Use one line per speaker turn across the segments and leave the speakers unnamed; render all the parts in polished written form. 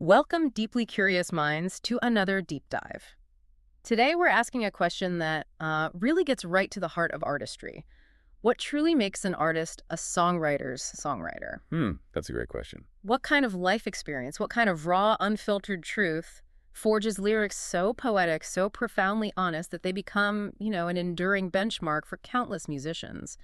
Welcome, deeply curious minds, to another deep dive. Today, we're asking a question that really gets right to the heart of artistry. What truly makes an artist a songwriter's songwriter?
That's a great question.
What kind of life experience, what kind of raw, unfiltered truth forges lyrics so poetic, so profoundly honest that they become, an enduring benchmark for countless musicians?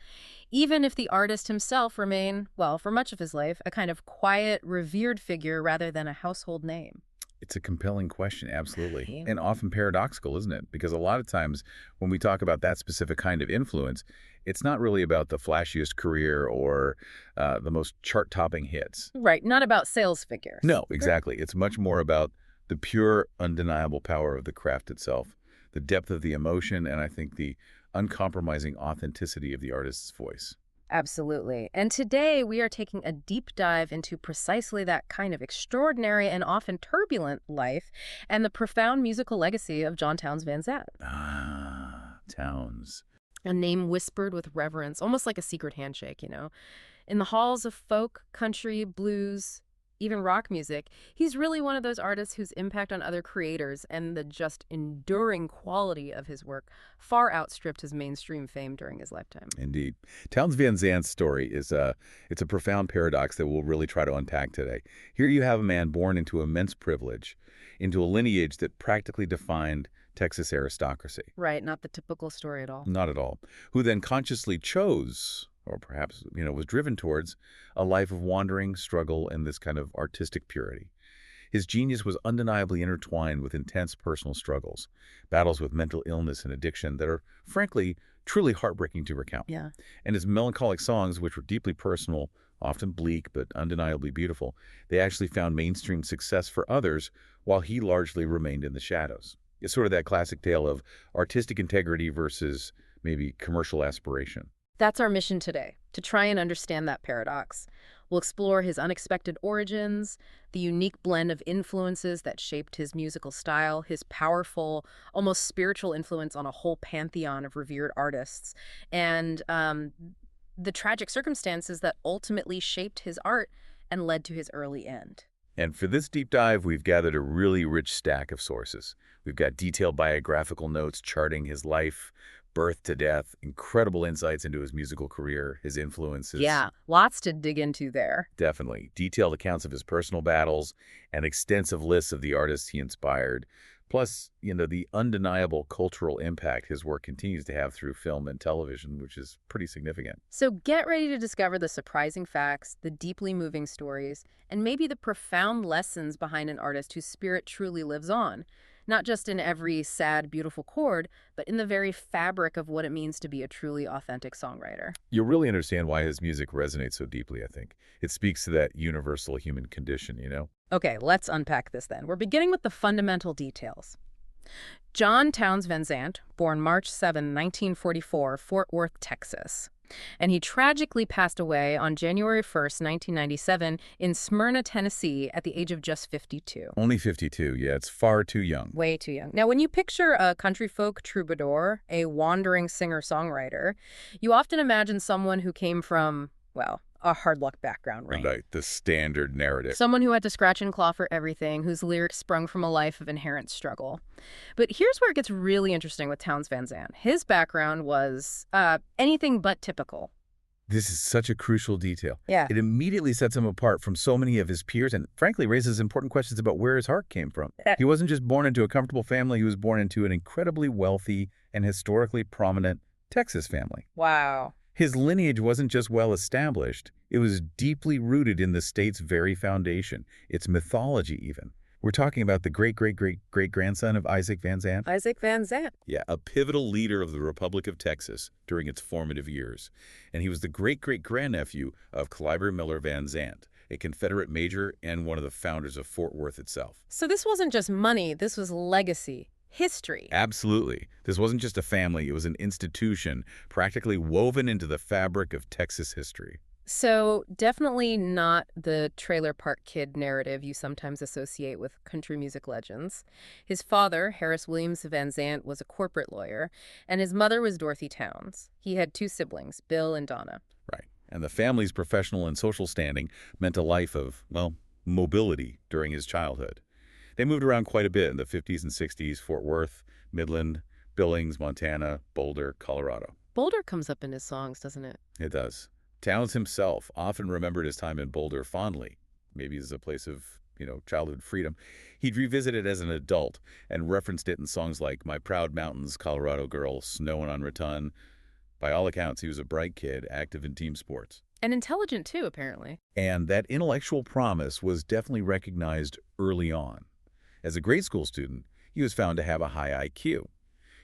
Even if the artist himself remain, well, for much of his life, a kind of quiet, revered figure rather than a household name.
It's a compelling question, absolutely.
Yeah.
And often paradoxical, isn't it? Because a lot of times when we talk about that specific kind of influence, it's not really about the flashiest career or the most chart-topping hits.
Right, not about sales figures.
No, exactly. It's much more about the pure, undeniable power of the craft itself, the depth of the emotion, and I think the uncompromising authenticity of the artist's voice.
Absolutely. And today we are taking a deep dive into precisely that kind of extraordinary and often turbulent life and the profound musical legacy of John Townes Van Zandt.
Townes.
A name whispered with reverence, almost like a secret handshake. In the halls of folk, country, blues, even rock music, he's really one of those artists whose impact on other creators and the just enduring quality of his work far outstripped his mainstream fame during his lifetime.
Indeed. Townes Van Zandt's story is it's a profound paradox that we'll really try to unpack today. Here you have a man born into immense privilege, into a lineage that practically defined Texas aristocracy.
Right, not the typical story at all.
Not at all. Who then consciously chose, or perhaps, was driven towards, a life of wandering, struggle, and this kind of artistic purity. His genius was undeniably intertwined with intense personal struggles, battles with mental illness and addiction that are, frankly, truly heartbreaking to recount.
Yeah.
And his melancholic songs, which were deeply personal, often bleak but undeniably beautiful, they actually found mainstream success for others while he largely remained in the shadows. It's sort of that classic tale of artistic integrity versus maybe commercial aspiration.
That's our mission today, to try and understand that paradox. We'll explore his unexpected origins, the unique blend of influences that shaped his musical style, his powerful, almost spiritual influence on a whole pantheon of revered artists, and the tragic circumstances that ultimately shaped his art and led to his early end.
And for this deep dive, we've gathered a really rich stack of sources. We've got detailed biographical notes charting his life, birth to death, incredible insights into his musical career, his influences.
Yeah, lots to dig into there.
Definitely. Detailed accounts of his personal battles and extensive lists of the artists he inspired. Plus, the undeniable cultural impact his work continues to have through film and television, which is pretty significant.
So get ready to discover the surprising facts, the deeply moving stories, and maybe the profound lessons behind an artist whose spirit truly lives on. Not just in every sad, beautiful chord, but in the very fabric of what it means to be a truly authentic songwriter.
You'll really understand why his music resonates so deeply, I think. It speaks to that universal human condition,
Okay, let's unpack this then. We're beginning with the fundamental details. John Townes Van Zandt, born March 7, 1944, Fort Worth, Texas. And he tragically passed away on January 1st, 1997, in Smyrna, Tennessee, at the age of just 52.
Only 52, yeah, it's far too young.
Way too young. Now, when you picture a country folk troubadour, a wandering singer-songwriter, you often imagine someone who came from, well, a hard luck background, right?
Right, the standard narrative.
Someone who had to scratch and claw for everything, whose lyrics sprung from a life of inherent struggle. But here's where it gets really interesting with Townes Van Zandt. His background was anything but typical.
This is such a crucial detail.
Yeah.
It immediately sets him apart from so many of his peers and, frankly, raises important questions about where his heart came from. He wasn't just born into a comfortable family. He was born into an incredibly wealthy and historically prominent Texas family.
Wow.
His lineage wasn't just well-established. It was deeply rooted in the state's very foundation, its mythology even. We're talking about the great-great-great-great-grandson of Isaac Van Zandt.
Isaac Van Zandt.
Yeah, a pivotal leader of the Republic of Texas during its formative years. And he was the great-great-grandnephew of Clyburn Miller Van Zandt, a Confederate major and one of the founders of Fort Worth itself.
So this wasn't just money, this was legacy. History.
Absolutely. This wasn't just a family, it was an institution practically woven into the fabric of Texas history.
So definitely not the trailer park kid narrative you sometimes associate with country music legends. His father, Harris Williams Van Zandt, was a corporate lawyer, and his mother was Dorothy Townes. He had two siblings, Bill and Donna.
Right. And the family's professional and social standing meant a life of, well, mobility during his childhood. They moved around quite a bit in the 50s and 60s, Fort Worth, Midland, Billings, Montana, Boulder, Colorado.
Boulder comes up in his songs, doesn't it?
It does. Townes himself often remembered his time in Boulder fondly, maybe as a place of, childhood freedom. He'd revisit it as an adult and referenced it in songs like My Proud Mountains, Colorado Girl, Snowin' on Raton. By all accounts, he was a bright kid, active in team sports.
And intelligent, too, apparently.
And that intellectual promise was definitely recognized early on. As a grade school student, he was found to have a high IQ.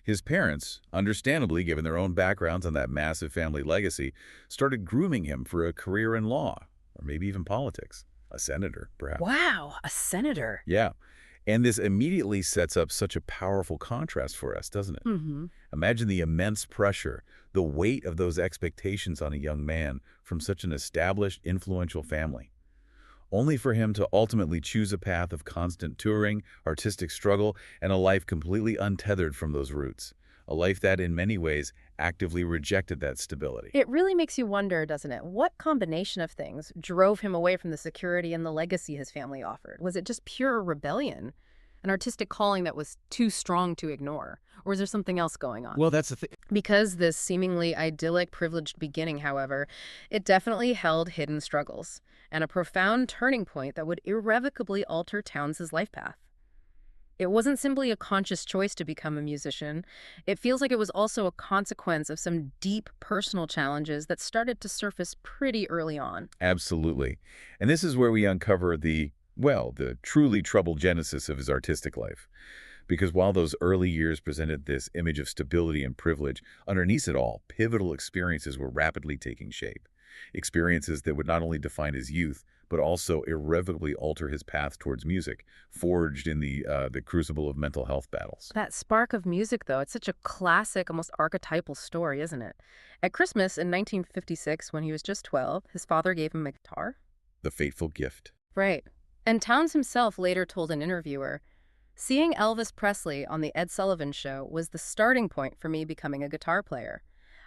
His parents, understandably given their own backgrounds and that massive family legacy, started grooming him for a career in law, or maybe even politics. A senator, perhaps.
Wow, a senator.
Yeah. And this immediately sets up such a powerful contrast for us, doesn't it?
Mm-hmm.
Imagine the immense pressure, the weight of those expectations on a young man from such an established, influential family, only for him to ultimately choose a path of constant touring, artistic struggle, and a life completely untethered from those roots. A life that, in many ways, actively rejected that stability.
It really makes you wonder, doesn't it? What combination of things drove him away from the security and the legacy his family offered? Was it just pure rebellion? An artistic calling that was too strong to ignore? Or is there something else going on?
Well, that's the thing.
Because this seemingly idyllic, privileged beginning, however, it definitely held hidden struggles and a profound turning point that would irrevocably alter Townes' life path. It wasn't simply a conscious choice to become a musician. It feels like it was also a consequence of some deep personal challenges that started to surface pretty early on.
Absolutely. And this is where we uncover the truly troubled genesis of his artistic life. Because while those early years presented this image of stability and privilege, underneath it all, pivotal experiences were rapidly taking shape. Experiences that would not only define his youth, but also irrevocably alter his path towards music, forged in the crucible of mental health battles.
That spark of music, though, it's such a classic, almost archetypal story, isn't it? At Christmas in 1956, when he was just 12, his father gave him a guitar.
The fateful gift.
Right. And Townes himself later told an interviewer, "Seeing Elvis Presley on The Ed Sullivan Show was the starting point for me becoming a guitar player.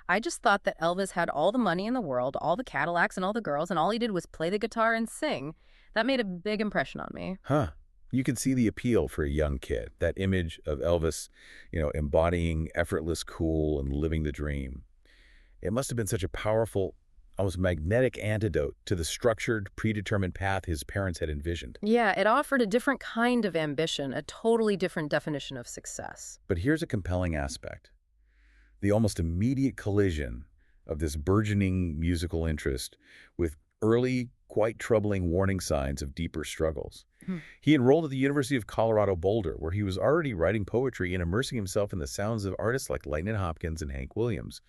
I just thought that Elvis had all the money in the world, all the Cadillacs and all the girls, and all he did was play the guitar and sing. That made a big impression on me."
Huh. You can see the appeal for a young kid, that image of Elvis, embodying effortless cool and living the dream. It must have been such a powerful, almost magnetic antidote to the structured, predetermined path his parents had envisioned.
Yeah, it offered a different kind of ambition, a totally different definition of success.
But here's a compelling aspect. The almost immediate collision of this burgeoning musical interest with early, quite troubling warning signs of deeper struggles. He enrolled at the University of Colorado Boulder, where he was already writing poetry and immersing himself in the sounds of artists like Lightnin' Hopkins and Hank Williams,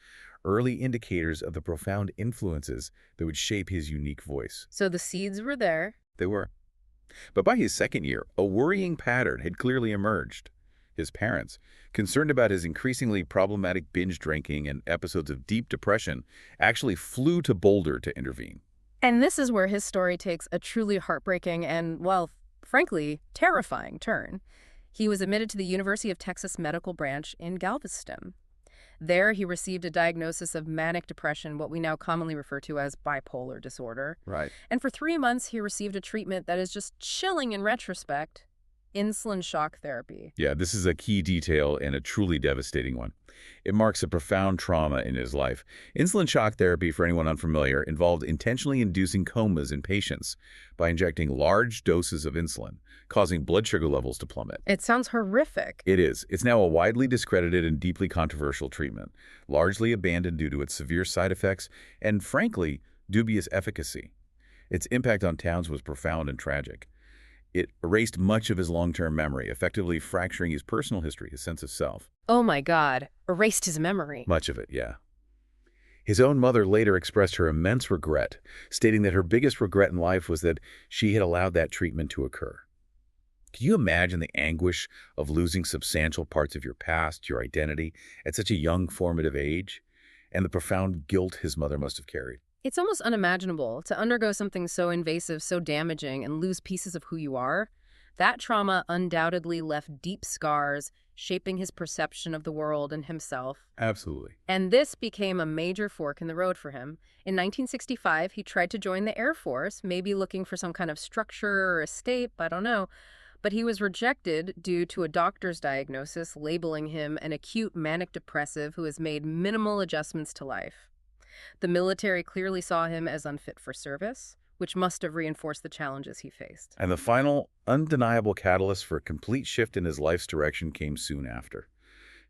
early indicators of the profound influences that would shape his unique voice.
So the seeds were there.
They were. But by his second year, a worrying pattern had clearly emerged. His parents, concerned about his increasingly problematic binge drinking and episodes of deep depression, actually flew to Boulder to intervene.
And this is where his story takes a truly heartbreaking and, well, frankly, terrifying turn. He was admitted to the University of Texas Medical Branch in Galveston. There, he received a diagnosis of manic depression, what we now commonly refer to as bipolar disorder.
Right.
And for 3 months, he received a treatment that is just chilling in retrospect: insulin shock therapy.
Yeah, this is a key detail and a truly devastating one. It marks a profound trauma in his life. Insulin shock therapy, for anyone unfamiliar, involved intentionally inducing comas in patients by injecting large doses of insulin, causing blood sugar levels to plummet.
It sounds horrific.
It is. It's now a widely discredited and deeply controversial treatment, largely abandoned due to its severe side effects and, frankly, dubious efficacy. Its impact on Townes was profound and tragic. It erased much of his long-term memory, effectively fracturing his personal history, his sense of self.
Oh my God, erased his memory.
Much of it, yeah. His own mother later expressed her immense regret, stating that her biggest regret in life was that she had allowed that treatment to occur. Can you imagine the anguish of losing substantial parts of your past, your identity, at such a young, formative age, and the profound guilt his mother must have carried?
It's almost unimaginable to undergo something so invasive, so damaging, and lose pieces of who you are. That trauma undoubtedly left deep scars, shaping his perception of the world and himself.
Absolutely.
And this became a major fork in the road for him. In 1965, he tried to join the Air Force, maybe looking for some kind of structure or escape, I don't know. But he was rejected due to a doctor's diagnosis labeling him an acute manic depressive who has made minimal adjustments to life. The military clearly saw him as unfit for service, which must have reinforced the challenges he faced.
And the final, undeniable catalyst for a complete shift in his life's direction came soon after.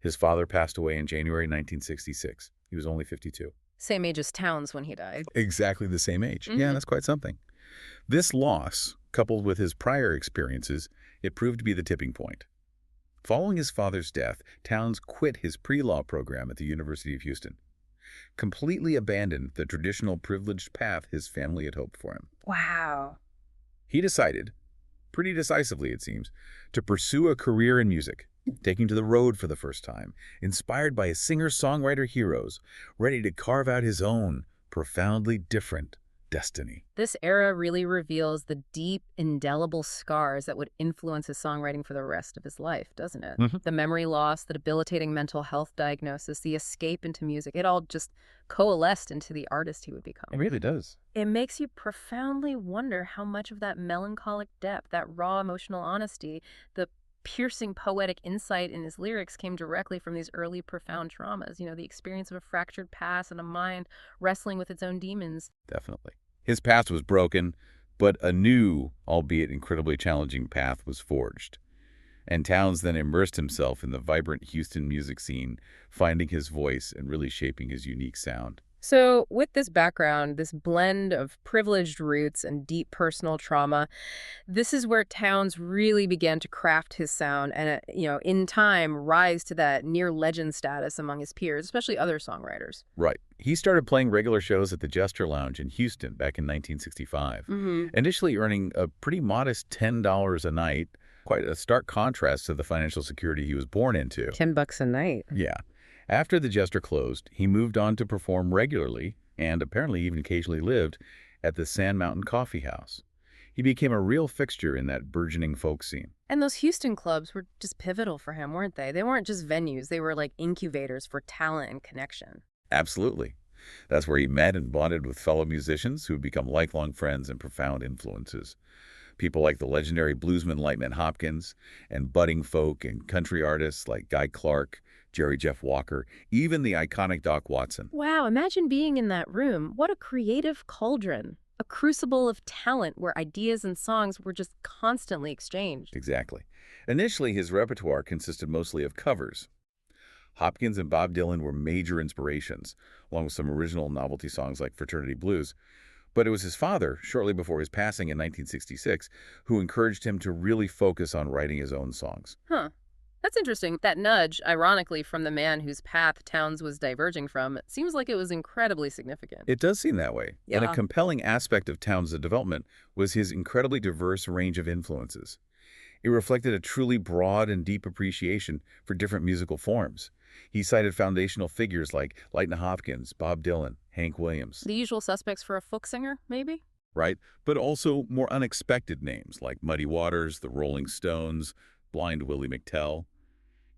His father passed away in January 1966. He was only 52.
Same age as Townes when he died.
Exactly the same age. Yeah, that's quite something. This loss, coupled with his prior experiences, it proved to be the tipping point. Following his father's death, Townes quit his pre-law program at the University of Houston, completely abandoned the traditional privileged path his family had hoped for him.
Wow.
He decided, pretty decisively it seems, to pursue a career in music, taking to the road for the first time, inspired by his singer-songwriter heroes, ready to carve out his own, profoundly different destiny.
This era really reveals the deep, indelible scars that would influence his songwriting for the rest of his life, doesn't it? The memory loss, the debilitating mental health diagnosis, the escape into music, it all just coalesced into the artist he would become.
It really does.
It makes you profoundly wonder how much of that melancholic depth, that raw emotional honesty, the piercing poetic insight in his lyrics came directly from these early profound traumas. You know, the experience of a fractured past and a mind wrestling with its own demons.
Definitely. His past was broken, but a new, albeit incredibly challenging path was forged. And Townes then immersed himself in the vibrant Houston music scene, finding his voice and really shaping his unique sound.
So with this background, this blend of privileged roots and deep personal trauma, this is where Townes really began to craft his sound and, in time, rise to that near legend status among his peers, especially other songwriters.
Right. He started playing regular shows at the Jester Lounge in Houston back in 1965, initially earning a pretty modest $10 a night, quite a stark contrast to the financial security he was born into.
$10 a night.
Yeah. After the Jester closed, he moved on to perform regularly, and apparently even occasionally lived, at the Sand Mountain Coffee House. He became a real fixture in that burgeoning folk scene.
And those Houston clubs were just pivotal for him, weren't they? They weren't just venues. They were like incubators for talent and connection.
Absolutely. That's where he met and bonded with fellow musicians who had become lifelong friends and profound influences. People like the legendary bluesman Lightman Hopkins, and budding folk and country artists like Guy Clark, Jerry Jeff Walker, even the iconic Doc Watson.
Wow, imagine being in that room. What a creative cauldron. A crucible of talent where ideas and songs were just constantly exchanged.
Exactly. Initially, his repertoire consisted mostly of covers. Hopkins and Bob Dylan were major inspirations, along with some original novelty songs like Fraternity Blues. But it was his father, shortly before his passing in 1966, who encouraged him to really focus on writing his own songs.
Huh. That's interesting. That nudge, ironically, from the man whose path Townes was diverging from, seems like it was incredibly significant.
It does seem that way.
Yeah.
And a compelling aspect of Townes' development was his incredibly diverse range of influences. It reflected a truly broad and deep appreciation for different musical forms. He cited foundational figures like Lightnin' Hopkins, Bob Dylan, Hank Williams.
The usual suspects for a folk singer, maybe?
Right? But also more unexpected names like Muddy Waters, the Rolling Stones, Blind Willie McTell,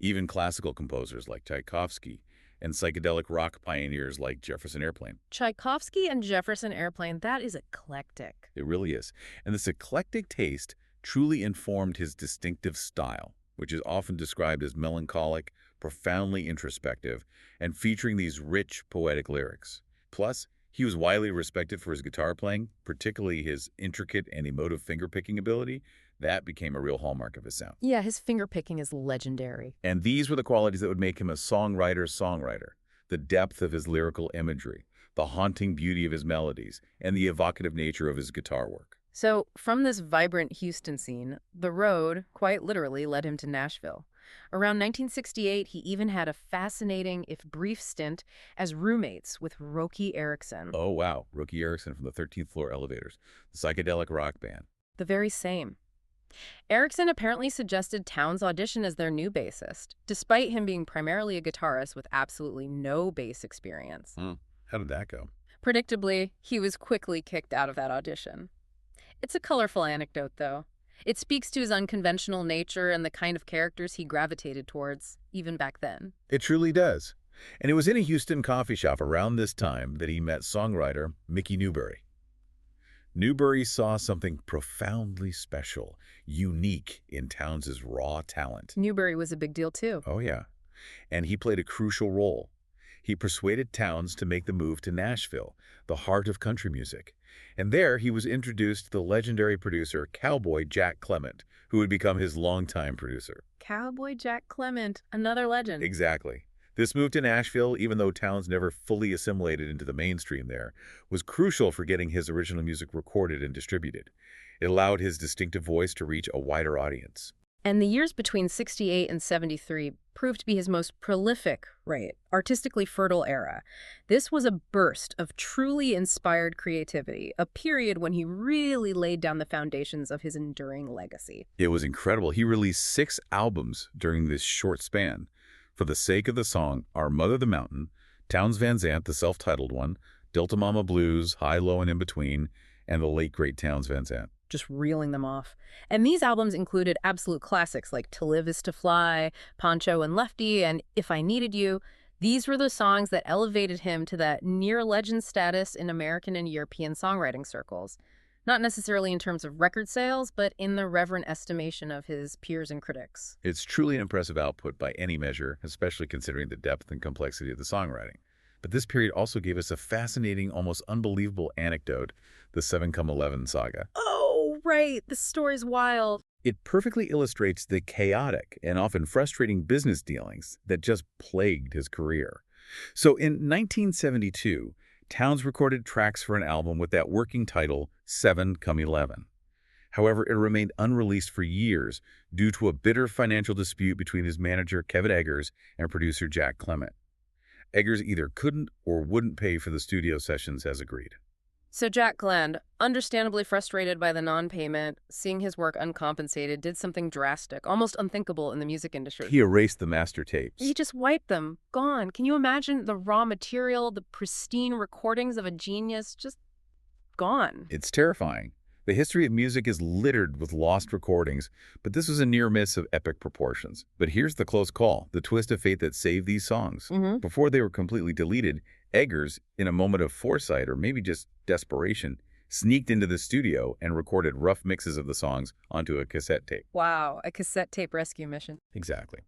even classical composers like Tchaikovsky, and psychedelic rock pioneers like Jefferson Airplane.
Tchaikovsky and Jefferson Airplane, that is eclectic.
It really is. And this eclectic taste truly informed his distinctive style, which is often described as melancholic, profoundly introspective, and featuring these rich, poetic lyrics. Plus, he was widely respected for his guitar playing, particularly his intricate and emotive finger-picking ability. That became a real hallmark of his sound.
Yeah, his finger-picking is legendary.
And these were the qualities that would make him a songwriter. The depth of his lyrical imagery, the haunting beauty of his melodies, and the evocative nature of his guitar work.
So, from this vibrant Houston scene, the road, quite literally, led him to Nashville. Around 1968, he even had a fascinating, if brief, stint as roommates with Roky Erickson.
Oh, wow. Roky Erickson from the 13th Floor Elevators, the psychedelic rock band.
The very same. Erickson apparently suggested Townes audition as their new bassist, despite him being primarily a guitarist with absolutely no bass experience.
How did that go?
Predictably, he was quickly kicked out of that audition. It's a colorful anecdote, though. It speaks to his unconventional nature and the kind of characters he gravitated towards, even back then.
It truly does. And it was in a Houston coffee shop around this time that he met songwriter Mickey Newbury. Newbury saw something profoundly special, unique in Townes' raw talent.
Newbury was a big deal, too.
Oh, yeah. And he played a crucial role. He persuaded Townes to make the move to Nashville, the heart of country music. And there he was introduced to the legendary producer Cowboy Jack Clement, who would become his longtime producer.
Cowboy Jack Clement, another legend.
Exactly. This move to Nashville, even though Townes never fully assimilated into the mainstream there, was crucial for getting his original music recorded and distributed. It allowed his distinctive voice to reach a wider audience.
And the years between 68 and 73 proved to be his most prolific, artistically fertile era. This was a burst of truly inspired creativity, a period when he really laid down the foundations of his enduring legacy.
It was incredible. He released 6 albums during this short span. For the Sake of the Song, Our Mother the Mountain, Townes Van Zandt, the self-titled one, Delta Mama Blues, High, Low, and In Between, and the late, great Townes Van Zandt.
Just reeling them off. And these albums included absolute classics like To Live is to Fly, Poncho and Lefty, and If I Needed You. These were the songs that elevated him to that near-legend status in American and European songwriting circles. Not necessarily in terms of record sales, but in the reverent estimation of his peers and critics.
It's truly an impressive output by any measure, especially considering the depth and complexity of the songwriting. But this period also gave us a fascinating, almost unbelievable anecdote, the 7-Come-11 saga.
Oh, right. The story's wild.
It perfectly illustrates the chaotic and often frustrating business dealings that just plagued his career. So in 1972, Townes recorded tracks for an album with that working title, 7-Come-11. However, it remained unreleased for years due to a bitter financial dispute between his manager, Kevin Eggers, and producer Jack Clement. Eggers either couldn't or wouldn't pay for the studio sessions as agreed.
So Jack Glenn, understandably frustrated by the non-payment, seeing his work uncompensated, did something drastic, almost unthinkable in the music industry.
He erased the master tapes.
He just wiped them. Gone. Can you imagine the raw material, the pristine recordings of a genius? Just gone.
It's terrifying. The history of music is littered with lost recordings, but this was a near miss of epic proportions. But here's the close call, the twist of fate that saved these songs. Before they were completely deleted, Eggers, in a moment of foresight or maybe just desperation, sneaked into the studio and recorded rough mixes of the songs onto a cassette tape.
Wow, a cassette tape rescue mission.
Exactly.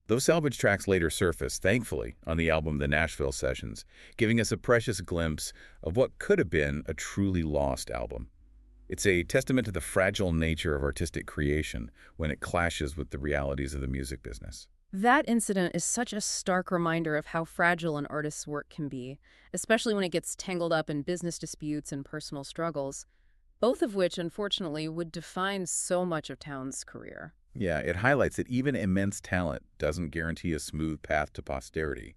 Those salvage tracks later surfaced, thankfully, on the album The Nashville Sessions, giving us a precious glimpse of what could have been a truly lost album. It's a testament to the fragile nature of artistic creation when it clashes with the realities of the music business.
That incident is such a stark reminder of how fragile an artist's work can be, especially when it gets tangled up in business disputes and personal struggles, both of which, unfortunately, would define so much of Townes' career.
Yeah, it highlights that even immense talent doesn't guarantee a smooth path to posterity.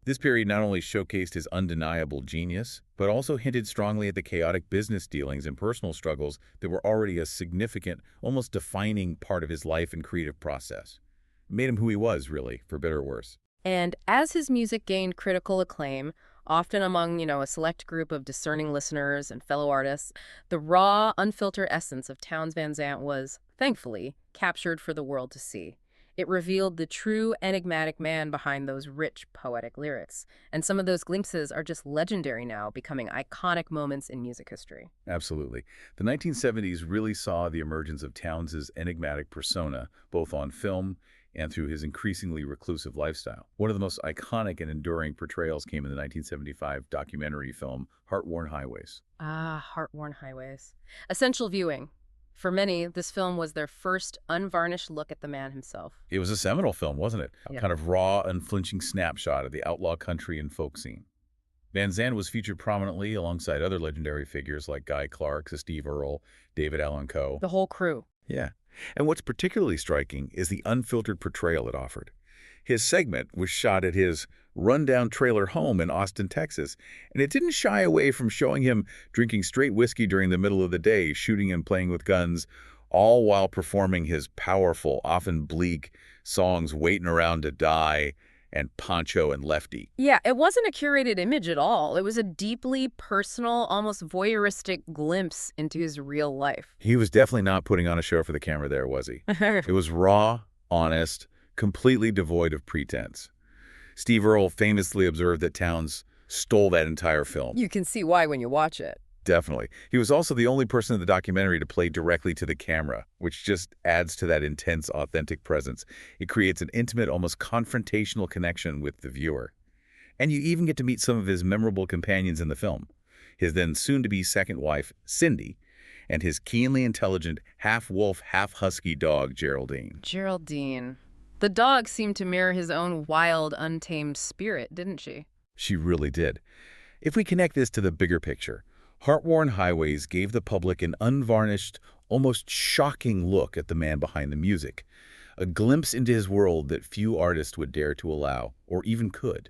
This period not only showcased his undeniable genius, but also hinted strongly at the chaotic business dealings and personal struggles that were already a significant, almost defining part of his life and creative process. It made him who he was, really, for better or worse.
And as his music gained critical acclaim, often among, a select group of discerning listeners and fellow artists, the raw, unfiltered essence of Townes Van Zandt was, thankfully, captured for the world to see. It revealed the true enigmatic man behind those rich, poetic lyrics. And some of those glimpses are just legendary now, becoming iconic moments in music history.
Absolutely. The 1970s really saw the emergence of Townes' enigmatic persona, both on film and through his increasingly reclusive lifestyle. One of the most iconic and enduring portrayals came in the 1975 documentary film Heart-Worn Highways.
Ah, Heart-Worn Highways. Essential viewing. For many, this film was their first unvarnished look at the man himself.
It was a seminal film, wasn't it?
Yeah.
A kind of raw, unflinching snapshot of the outlaw country and folk scene. Van Zandt was featured prominently alongside other legendary figures like Guy Clark, Steve Earle, David Allan Coe.
The whole crew.
Yeah. And what's particularly striking is the unfiltered portrayal it offered. His segment was shot at his rundown trailer home in Austin, Texas, and it didn't shy away from showing him drinking straight whiskey during the middle of the day, shooting and playing with guns, all while performing his powerful, often bleak songs, Waiting Around to Die and Poncho and Lefty.
Yeah, it wasn't a curated image at all. It was a deeply personal, almost voyeuristic glimpse into his real life.
He was definitely not putting on a show for the camera there, was he? It was raw, honest, completely devoid of pretense. Steve Earle famously observed that Townes stole that entire film.
You can see why when you watch it.
Definitely. He was also the only person in the documentary to play directly to the camera, which just adds to that intense, authentic presence. It creates an intimate, almost confrontational connection with the viewer. And you even get to meet some of his memorable companions in the film. His then soon-to-be second wife, Cindy, and his keenly intelligent, half-wolf, half-husky dog, Geraldine.
Geraldine. The dog seemed to mirror his own wild, untamed spirit, didn't she?
She really did. If we connect this to the bigger picture, Heartworn Highways gave the public an unvarnished, almost shocking look at the man behind the music, a glimpse into his world that few artists would dare to allow, or even could.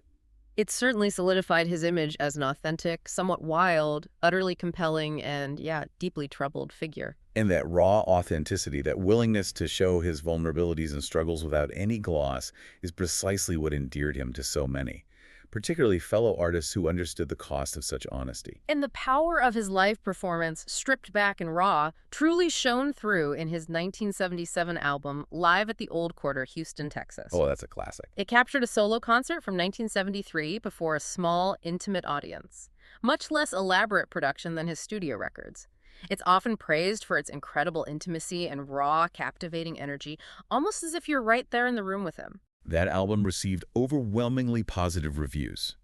It certainly solidified his image as an authentic, somewhat wild, utterly compelling, and, yeah, deeply troubled figure.
And that raw authenticity, that willingness to show his vulnerabilities and struggles without any gloss, is precisely what endeared him to so many, particularly fellow artists who understood the cost of such honesty.
And the power of his live performance, stripped back and raw, truly shone through in his 1977 album, Live at the Old Quarter, Houston, Texas.
Oh, that's a classic.
It captured a solo concert from 1973 before a small, intimate audience. Much less elaborate production than his studio records. It's often praised for its incredible intimacy and raw, captivating energy, almost as if you're right there in the room with him.
That album received overwhelmingly positive reviews.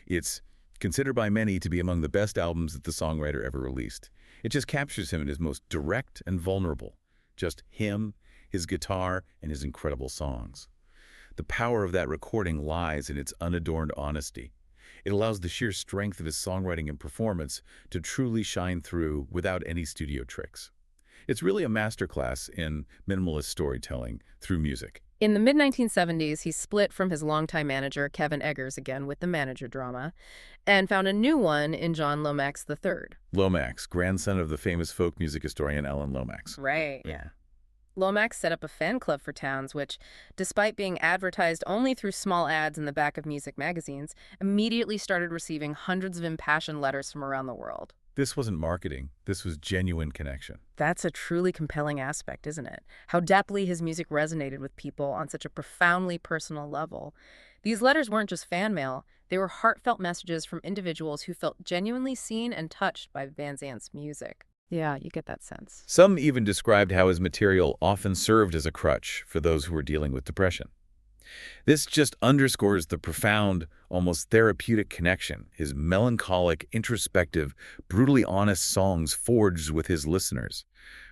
It's considered by many to be among the best albums that the songwriter ever released. It just captures him in his most direct and vulnerable. Just him, his guitar, and his incredible songs. The power of that recording lies in its unadorned honesty. It allows the sheer strength of his songwriting and performance to truly shine through without any studio tricks. It's really a masterclass in minimalist storytelling through music.
In the mid-1970s, he split from his longtime manager, Kevin Eggers, again with the manager drama, and found a new one in John Lomax III.
Lomax, grandson of the famous folk music historian Alan Lomax.
Right, yeah. Lomax set up a fan club for Townes, which, despite being advertised only through small ads in the back of music magazines, immediately started receiving hundreds of impassioned letters from around the world.
This wasn't marketing. This was genuine connection.
That's a truly compelling aspect, isn't it? How deeply his music resonated with people on such a profoundly personal level. These letters weren't just fan mail. They were heartfelt messages from individuals who felt genuinely seen and touched by Van Zandt's music. Yeah, you get that sense.
Some even described how his material often served as a crutch for those who were dealing with depression. This just underscores the profound, almost therapeutic connection his melancholic, introspective, brutally honest songs forged with his listeners,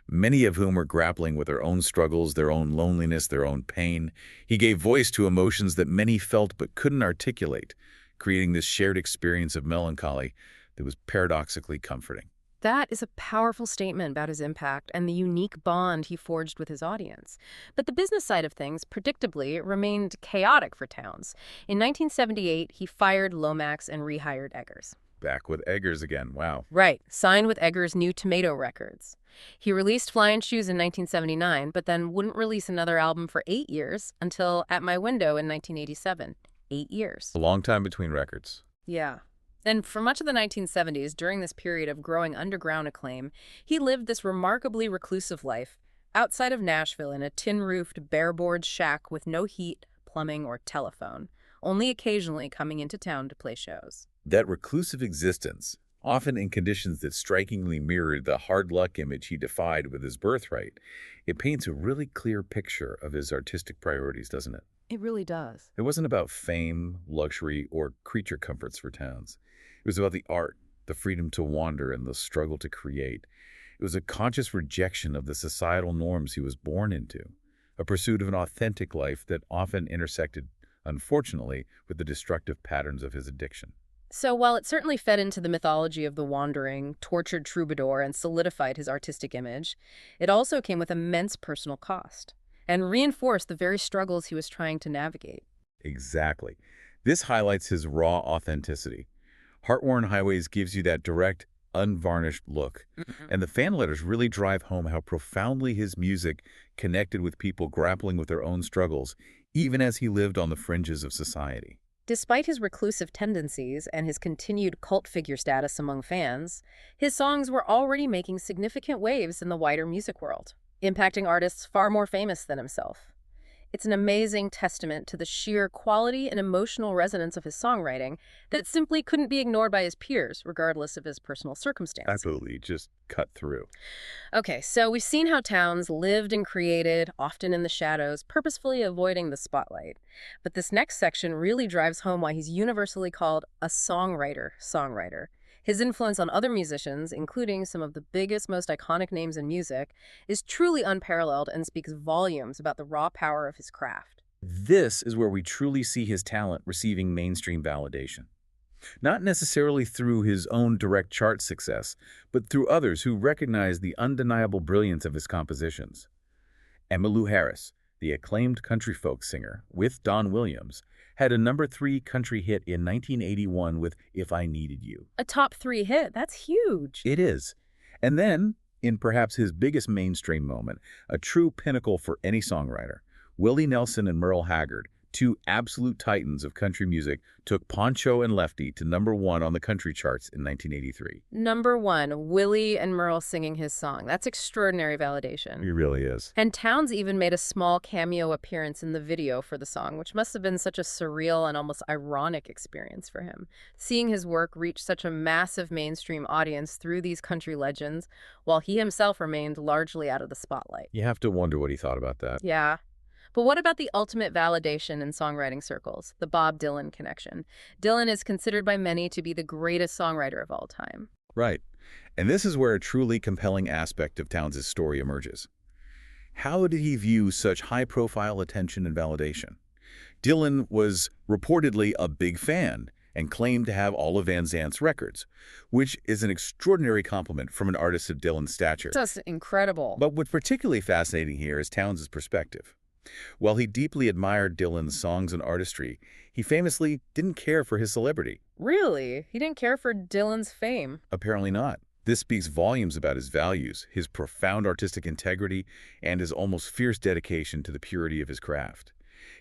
many of whom were grappling with their own struggles, their own loneliness, their own pain. He gave voice to emotions that many felt but couldn't articulate, creating this shared experience of melancholy that was paradoxically comforting.
That is a powerful statement about his impact and the unique bond he forged with his audience. But the business side of things, predictably, remained chaotic for Townes. In 1978, he fired Lomax and rehired Eggers.
Back with Eggers again, wow.
Right, signed with Eggers' new Tomato Records. He released Flying Shoes in 1979, but then wouldn't release another album for 8 years until At My Window in 1987. 8 years.
A long time between records.
Yeah. And for much of the 1970s, during this period of growing underground acclaim, he lived this remarkably reclusive life outside of Nashville in a tin-roofed, bare-board shack with no heat, plumbing, or telephone, only occasionally coming into town to play shows.
That reclusive existence, often in conditions that strikingly mirrored the hard luck image he defied with his birthright, it paints a really clear picture of his artistic priorities, doesn't it?
It really does.
It wasn't about fame, luxury, or creature comforts for Townes. It was about the art, the freedom to wander, and the struggle to create. It was a conscious rejection of the societal norms he was born into, a pursuit of an authentic life that often intersected, unfortunately, with the destructive patterns of his addiction.
So while it certainly fed into the mythology of the wandering, tortured troubadour and solidified his artistic image, it also came with immense personal cost and reinforced the very struggles he was trying to navigate.
Exactly. This highlights his raw authenticity. Heartworn Highways gives you that direct, unvarnished look. And the fan letters really drive home how profoundly his music connected with people grappling with their own struggles, even as he lived on the fringes of society.
Despite his reclusive tendencies and his continued cult figure status among fans, his songs were already making significant waves in the wider music world, impacting artists far more famous than himself. It's an amazing testament to the sheer quality and emotional resonance of his songwriting that simply couldn't be ignored by his peers, regardless of his personal circumstance.
Absolutely, just cut through.
Okay, so we've seen how Townes lived and created, often in the shadows, purposefully avoiding the spotlight. But this next section really drives home why he's universally called a songwriter. His influence on other musicians, including some of the biggest, most iconic names in music, is truly unparalleled and speaks volumes about the raw power of his craft.
This is where we truly see his talent receiving mainstream validation. Not necessarily through his own direct chart success, but through others who recognize the undeniable brilliance of his compositions. Emmylou Harris, the acclaimed country folk singer, with Don Williams, had a #3 country hit in 1981 with If I Needed You.
A top 3 hit, that's huge.
It is. And then, in perhaps his biggest mainstream moment, a true pinnacle for any songwriter, Willie Nelson and Merle Haggard, two absolute titans of country music, took Poncho and Lefty to #1 on the country charts in 1983.
#1, Willie and Merle singing his song. That's extraordinary validation.
It really is.
And Townes even made a small cameo appearance in the video for the song, which must have been such a surreal and almost ironic experience for him. Seeing his work reach such a massive mainstream audience through these country legends, while he himself remained largely out of the spotlight.
You have to wonder what he thought about that.
Yeah. But what about the ultimate validation in songwriting circles, the Bob Dylan connection? Dylan is considered by many to be the greatest songwriter of all time.
Right. And this is where a truly compelling aspect of Townes' story emerges. How did he view such high-profile attention and validation? Dylan was reportedly a big fan and claimed to have all of Van Zandt's records, which is an extraordinary compliment from an artist of Dylan's stature.
That's incredible.
But what's particularly fascinating here is Townes' perspective. While he deeply admired Dylan's songs and artistry, he famously didn't care for his celebrity.
Really? He didn't care for Dylan's fame?
Apparently not. This speaks volumes about his values, his profound artistic integrity, and his almost fierce dedication to the purity of his craft.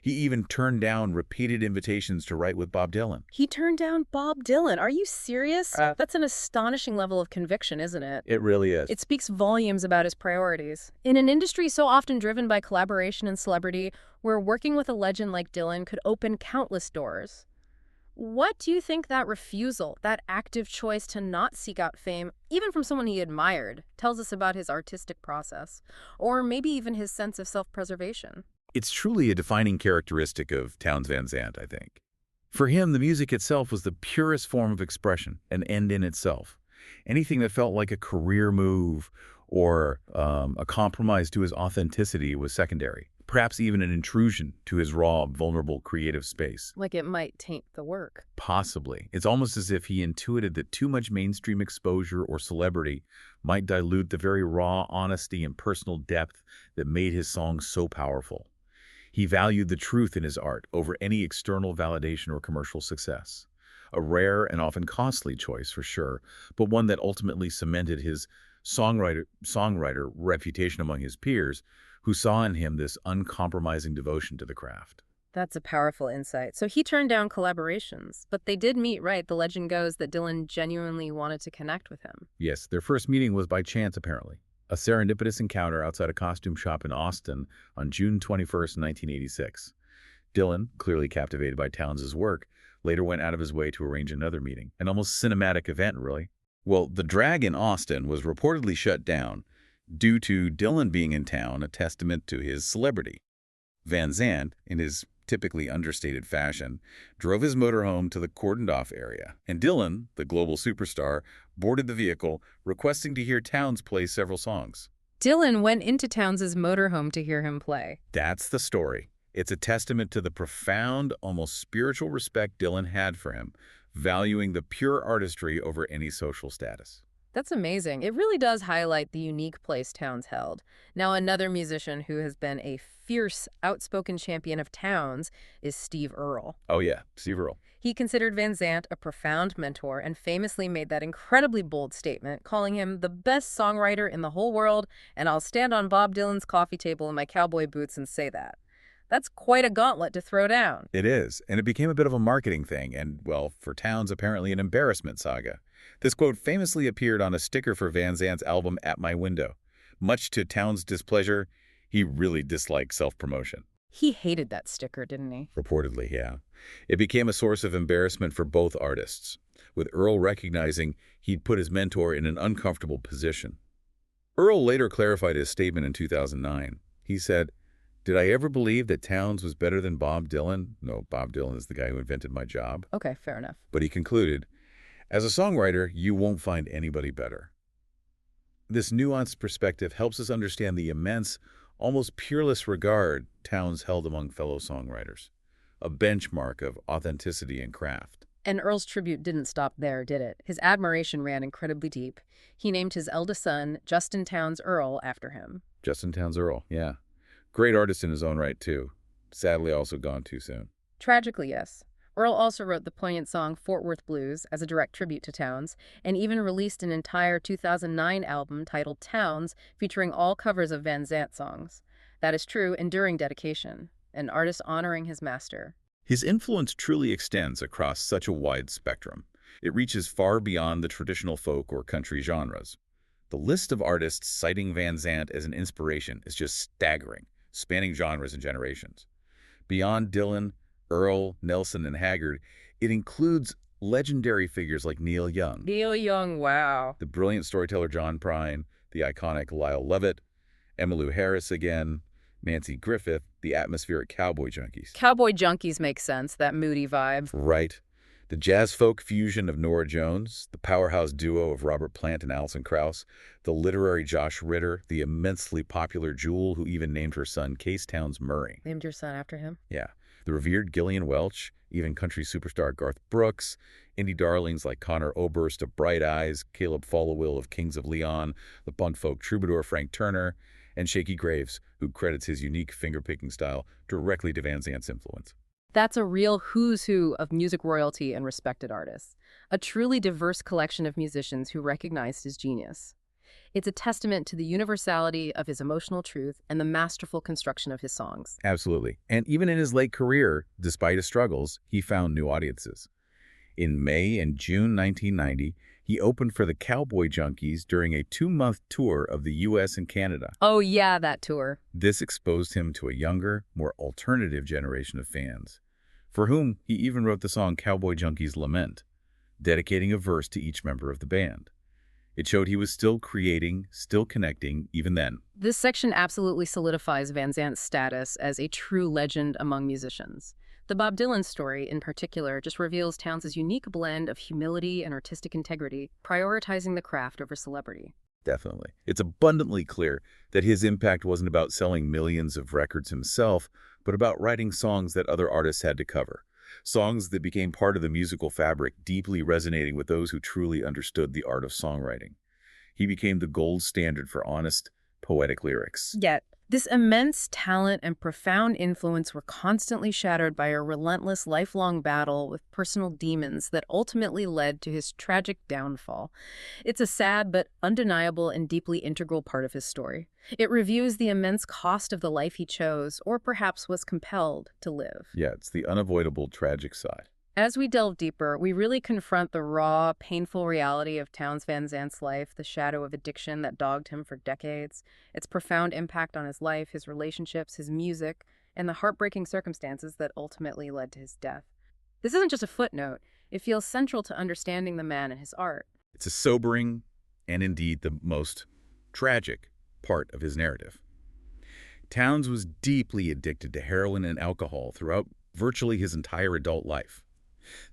He even turned down repeated invitations to write with Bob Dylan.
He turned down Bob Dylan. Are you serious? That's an astonishing level of conviction, isn't it?
It really is.
It speaks volumes about his priorities. In an industry so often driven by collaboration and celebrity, where working with a legend like Dylan could open countless doors. What do you think that refusal, that active choice to not seek out fame, even from someone he admired, tells us about his artistic process? Or maybe even his sense of self-preservation?
It's truly a defining characteristic of Townes Van Zandt, I think. For him, the music itself was the purest form of expression, an end in itself. Anything that felt like a career move or a compromise to his authenticity was secondary, perhaps even an intrusion to his raw, vulnerable creative space.
Like it might taint the work.
Possibly. It's almost as if he intuited that too much mainstream exposure or celebrity might dilute the very raw honesty and personal depth that made his songs so powerful. He valued the truth in his art over any external validation or commercial success. A rare and often costly choice, for sure, but one that ultimately cemented his songwriter reputation among his peers, who saw in him this uncompromising devotion to the craft.
That's a powerful insight. So he turned down collaborations, but they did meet, right? The legend goes that Dylan genuinely wanted to connect with him.
Yes, their first meeting was by chance, apparently. A serendipitous encounter outside a costume shop in Austin on June 21st, 1986. Dylan, clearly captivated by Townes' work, later went out of his way to arrange another meeting. An almost cinematic event, really. Well, the drag in Austin was reportedly shut down due to Dylan being in town, a testament to his celebrity. Van Zandt, in his typically understated fashion, drove his motorhome to the cordoned-off area, and Dylan, the global superstar, boarded the vehicle, requesting to hear Townes play several songs.
Dylan went into Townes' motorhome to hear him play.
That's the story. It's a testament to the profound, almost spiritual respect Dylan had for him, valuing the pure artistry over any social status.
That's amazing. It really does highlight the unique place Townes held. Now, another musician who has been a fierce, outspoken champion of Townes is Steve Earle.
Oh yeah, Steve Earle.
He considered Van Zandt a profound mentor and famously made that incredibly bold statement, calling him the best songwriter in the whole world, and I'll stand on Bob Dylan's coffee table in my cowboy boots and say that. That's quite a gauntlet to throw down.
It is, and it became a bit of a marketing thing, and, well, for Townes, apparently an embarrassment saga. This quote famously appeared on a sticker for Van Zandt's album At My Window. Much to Townes' displeasure, he really disliked self-promotion.
He hated that sticker, didn't he?
Reportedly, yeah. It became a source of embarrassment for both artists, with Earl recognizing he'd put his mentor in an uncomfortable position. Earl later clarified his statement in 2009. He said, "Did I ever believe that Townes was better than Bob Dylan? No, Bob Dylan is the guy who invented my job."
Okay, fair enough.
But he concluded, "As a songwriter, you won't find anybody better." This nuanced perspective helps us understand the immense, almost peerless regard Townes held among fellow songwriters, a benchmark of authenticity and craft.
And Earl's tribute didn't stop there, did it? His admiration ran incredibly deep. He named his eldest son, Justin Townes Earl, after him.
Justin Townes Earl, yeah. Great artist in his own right, too. Sadly also gone too soon.
Tragically, yes. Earl also wrote the poignant song Fort Worth Blues as a direct tribute to Townes, and even released an entire 2009 album titled Townes, featuring all covers of Van Zandt songs. That is true, enduring dedication, an artist honoring his master.
His influence truly extends across such a wide spectrum. It reaches far beyond the traditional folk or country genres. The list of artists citing Van Zandt as an inspiration is just staggering, spanning genres and generations. Beyond Dylan, Earl, Nelson, and Haggard, it includes legendary figures like Neil Young,
Neil Young, wow.
the brilliant storyteller John Prine, the iconic Lyle Lovett, Emmylou Harris again, Nancy Griffith, the atmospheric Cowboy Junkies.
Cowboy Junkies makes sense, that moody vibe.
Right. The jazz-folk fusion of Norah Jones, the powerhouse duo of Robert Plant and Alison Krauss, the literary Josh Ritter, the immensely popular Jewel, who even named her son Case Townes Murray.
Named your son after him?
Yeah. The revered Gillian Welch, even country superstar Garth Brooks, indie darlings like Conor Oberst of Bright Eyes, Caleb Followill of Kings of Leon, the punk folk troubadour Frank Turner, and Shaky Graves, who credits his unique finger-picking style directly to Van Zandt's influence.
That's a real who's who of music royalty and respected artists. A truly diverse collection of musicians who recognized his genius. It's a testament to the universality of his emotional truth and the masterful construction of his songs.
Absolutely. And even in his late career, despite his struggles, he found new audiences. In May and June 1990, he opened for the Cowboy Junkies during a 2-month tour of the U.S. and Canada.
Oh yeah, that tour.
This exposed him to a younger, more alternative generation of fans, for whom he even wrote the song Cowboy Junkies Lament, dedicating a verse to each member of the band. It showed he was still creating, still connecting, even then.
This section absolutely solidifies Van Zandt's status as a true legend among musicians. The Bob Dylan story, in particular, just reveals Townes' unique blend of humility and artistic integrity, prioritizing the craft over celebrity.
Definitely. It's abundantly clear that his impact wasn't about selling millions of records himself, but about writing songs that other artists had to cover. Songs that became part of the musical fabric, deeply resonating with those who truly understood the art of songwriting. He became the gold standard for honest, poetic lyrics.
Yet, this immense talent and profound influence were constantly shattered by a relentless, lifelong battle with personal demons that ultimately led to his tragic downfall. It's a sad but undeniable and deeply integral part of his story. It reviews the immense cost of the life he chose, or perhaps was compelled, to live.
Yeah, it's the unavoidable tragic side.
As we delve deeper, we really confront the raw, painful reality of Townes Van Zandt's life, the shadow of addiction that dogged him for decades, its profound impact on his life, his relationships, his music, and the heartbreaking circumstances that ultimately led to his death. This isn't just a footnote. It feels central to understanding the man and his art.
It's a sobering, and indeed the most tragic, part of his narrative. Townes was deeply addicted to heroin and alcohol throughout virtually his entire adult life.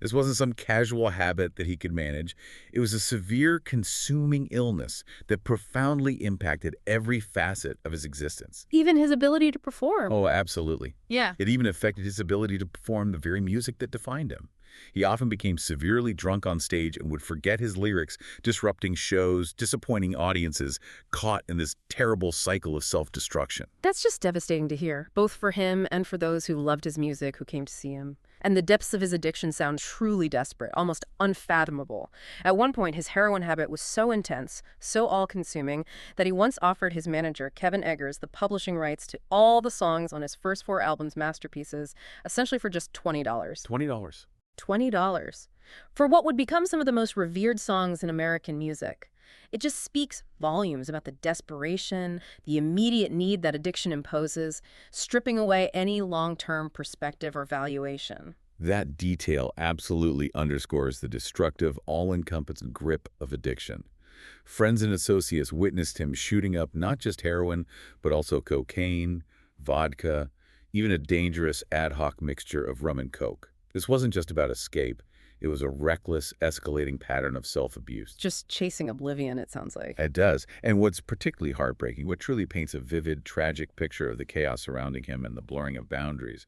This wasn't some casual habit that he could manage. It was a severe, consuming illness that profoundly impacted every facet of his existence.
Even his ability to perform.
Oh, absolutely.
Yeah.
It even affected his ability to perform the very music that defined him. He often became severely drunk on stage and would forget his lyrics, disrupting shows, disappointing audiences, caught in this terrible cycle of self-destruction.
That's just devastating to hear, both for him and for those who loved his music, who came to see him. And the depths of his addiction sound truly desperate, almost unfathomable. At one point, his heroin habit was so intense, so all-consuming, that he once offered his manager, Kevin Eggers, the publishing rights to all the songs on his first 4 albums' masterpieces, essentially for just $20.
$20.
$20 for what would become some of the most revered songs in American music. It just speaks volumes about the desperation, the immediate need that addiction imposes, stripping away any long-term perspective or valuation.
That detail absolutely underscores the destructive, all-encompassing grip of addiction. Friends and associates witnessed him shooting up not just heroin, but also cocaine, vodka, even a dangerous ad hoc mixture of rum and coke. This wasn't just about escape. It was a reckless, escalating pattern of self-abuse.
Just chasing oblivion, it sounds like.
It does. And what's particularly heartbreaking, what truly paints a vivid, tragic picture of the chaos surrounding him and the blurring of boundaries,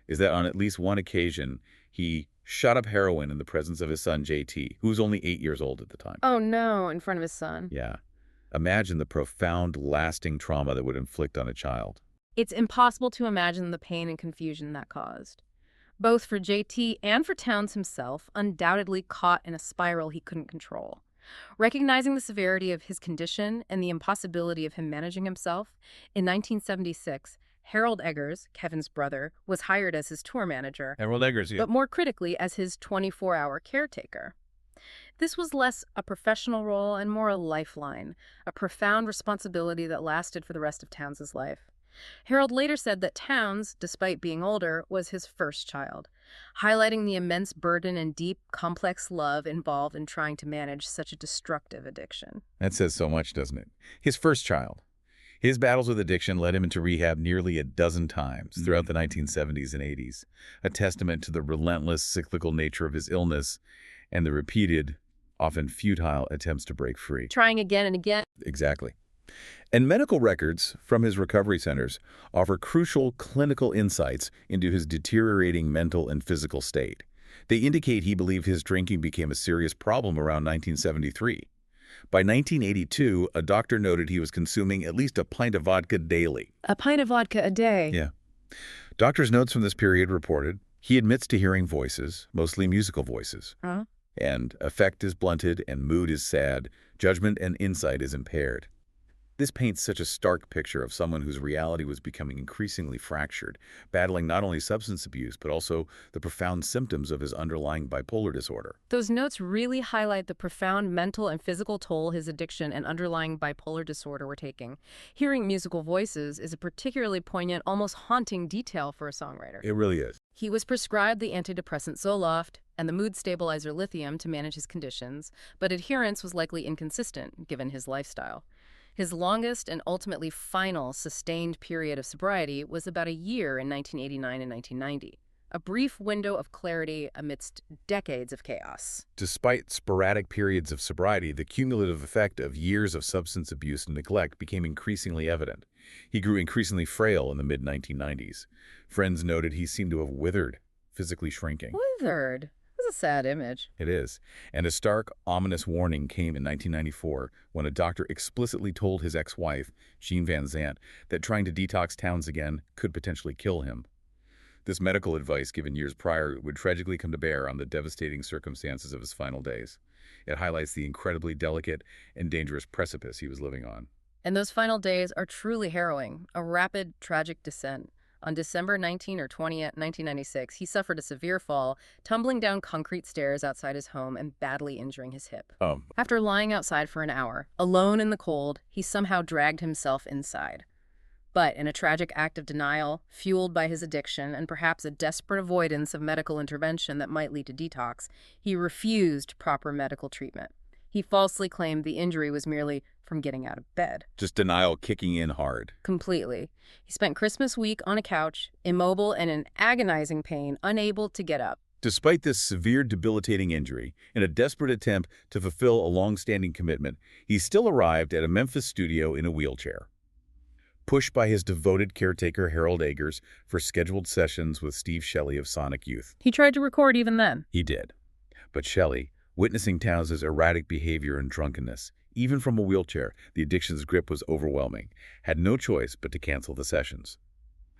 is that on at least one occasion, he shot up heroin in the presence of his son, JT, who was only 8 years old at the time.
Oh no, in front of his son.
Yeah. Imagine the profound, lasting trauma that would inflict on a child.
It's impossible to imagine the pain and confusion that caused. Both for JT and for Townes himself, undoubtedly caught in a spiral he couldn't control. Recognizing the severity of his condition and the impossibility of him managing himself, in 1976, Harold Eggers, Kevin's brother, was hired as his tour manager,
Harold Eggers, yeah.
but more critically as his 24-hour caretaker. This was less a professional role and more a lifeline, a profound responsibility that lasted for the rest of Townes' life. Harold later said that Townes, despite being older, was his first child, highlighting the immense burden and deep, complex love involved in trying to manage such a destructive addiction.
That says so much, doesn't it? His first child. His battles with addiction led him into rehab nearly a dozen times throughout the 1970s and 80s, a testament to the relentless, cyclical nature of his illness and the repeated, often futile attempts to break free.
Trying again and again.
Exactly. And medical records from his recovery centers offer crucial clinical insights into his deteriorating mental and physical state. They indicate he believed his drinking became a serious problem around 1973. By 1982, a doctor noted he was consuming at least a pint of vodka daily.
A pint of vodka a day?
Yeah. Doctors' notes from this period reported he admits to hearing voices, mostly musical voices.
Huh?
And affect is blunted and mood is sad. Judgment and insight is impaired. This paints such a stark picture of someone whose reality was becoming increasingly fractured, battling not only substance abuse, but also the profound symptoms of his underlying bipolar disorder.
Those notes really highlight the profound mental and physical toll his addiction and underlying bipolar disorder were taking. Hearing musical voices is a particularly poignant, almost haunting detail for a songwriter.
It really is.
He was prescribed the antidepressant Zoloft and the mood stabilizer lithium to manage his conditions, but adherence was likely inconsistent given his lifestyle. His longest and ultimately final sustained period of sobriety was about a year in 1989 and 1990, a brief window of clarity amidst decades of chaos.
Despite sporadic periods of sobriety, the cumulative effect of years of substance abuse and neglect became increasingly evident. He grew increasingly frail in the mid-1990s. Friends noted he seemed to have withered, physically shrinking.
Withered? That's a sad image.
It is. And a stark, ominous warning came in 1994 when a doctor explicitly told his ex-wife, Townes Van Zandt, that trying to detox Townes again could potentially kill him. This medical advice given years prior would tragically come to bear on the devastating circumstances of his final days. It highlights the incredibly delicate and dangerous precipice he was living on.
And those final days are truly harrowing, a rapid, tragic descent. On December 19 or 20, 1996, he suffered a severe fall, tumbling down concrete stairs outside his home and badly injuring his hip. After lying outside for an hour, alone in the cold, he somehow dragged himself inside. But in a tragic act of denial, fueled by his addiction and perhaps a desperate avoidance of medical intervention that might lead to detox, he refused proper medical treatment. He falsely claimed the injury was merely from getting out of bed.
Just denial kicking in hard.
Completely. He spent Christmas week on a couch, immobile and in agonizing pain, unable to get up.
Despite this severe debilitating injury, in a desperate attempt to fulfill a long-standing commitment, he still arrived at a Memphis studio in a wheelchair. pushed by his devoted caretaker Harold Eggers for scheduled sessions with Steve Shelley of Sonic Youth.
He tried to record even then.
He did. But Shelley, witnessing Townes' erratic behavior and drunkenness, even from a wheelchair, the addiction's grip was overwhelming, had no choice but to cancel the sessions.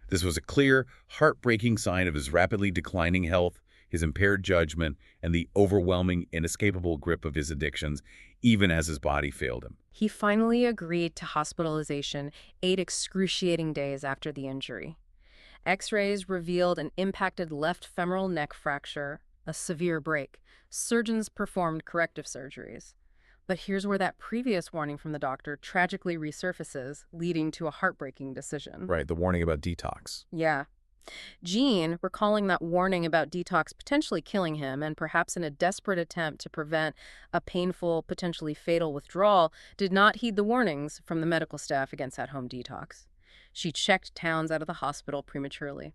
This was a clear, heartbreaking sign of his rapidly declining health, his impaired judgment, and the overwhelming, inescapable grip of his addictions, even as his body failed him.
He finally agreed to hospitalization 8 excruciating days after the injury. X-rays revealed an impacted left femoral neck fracture, a severe break. Surgeons performed corrective surgeries. But here's where that previous warning from the doctor tragically resurfaces, leading to a heartbreaking decision.
Right, the warning about detox.
Yeah. Gene, recalling that warning about detox potentially killing him, and perhaps in a desperate attempt to prevent a painful, potentially fatal withdrawal, did not heed the warnings from the medical staff against at-home detox. She checked Townes out of the hospital prematurely.